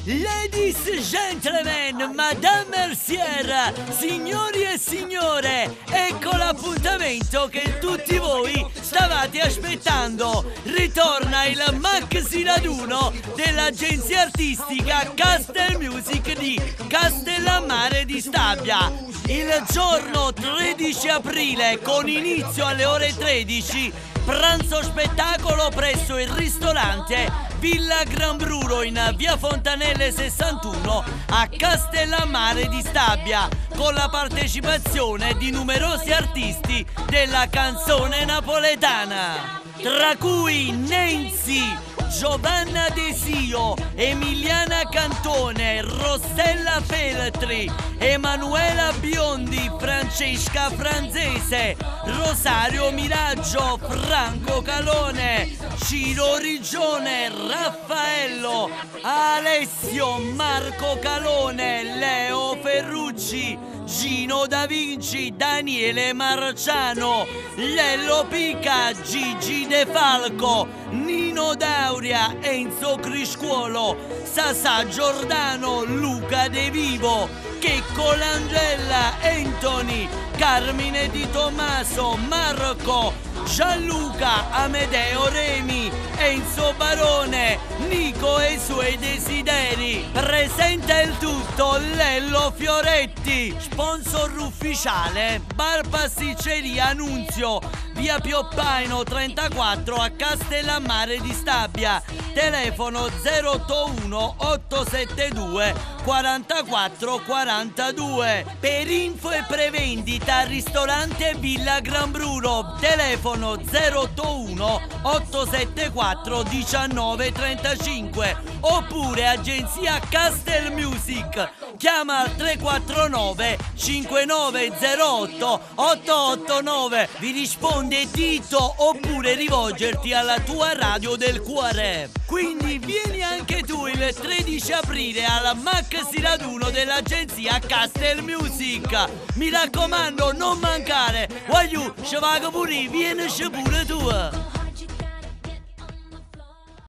Ladies, gentlemen, madame Mercier, signori e signore, ecco l'appuntamento che tutti voi stavate aspettando. Ritorna il maxi raduno dell'agenzia artistica Castel Music di Castellammare di Stabia. Il giorno 13 aprile, con inizio alle ore 13, pranzo spettacolo presso il ristorante Villa Gran Bruno in via Fontanelle 61 a Castellammare di Stabia, con la partecipazione di numerosi artisti della canzone napoletana, tra cui Nancy, Giovanna Desio, Emiliana Cantone, Rossella Feltri, Emanuela Biondi, Francesca Franzese, Rosario Miraggio, Franco Calone, Ciro Rigione, Raffaello, Alessio, Marco Calone, Leo Ferrucci, Gino Da Vinci, Daniele Marciano, Lello Pica, Gigi De Falco, Nino Dauria, Enzo Criscuolo, Sasà Giordano, Luca De Vivo, Checco Langella, Anthony, Carmine Di Tommaso, Marco, Gianluca, Amedeo Remi, Enzo Barone, Nico e i suoi desideri. Presenta il tutto Lello Fioretti. Sponsor ufficiale Bar Pasticceria Annunzio, via Pioppaino 34 a Castellammare di Stabia. Telefono 081 872 44 42. Per info e prevendita ristorante Villa Gran Bruno. Telefono 081 874 19 35. Oppure agenzia Castel Music. Chiama al 349 5908 889. Vi risponde Tito, oppure rivolgerti alla tua radio del cuore. Quindi vieni anche tu il 13 aprile al maxi raduno dell'agenzia Castel Music. Mi raccomando, non mancare. Voglio, ci vago pure, vieni pure tu.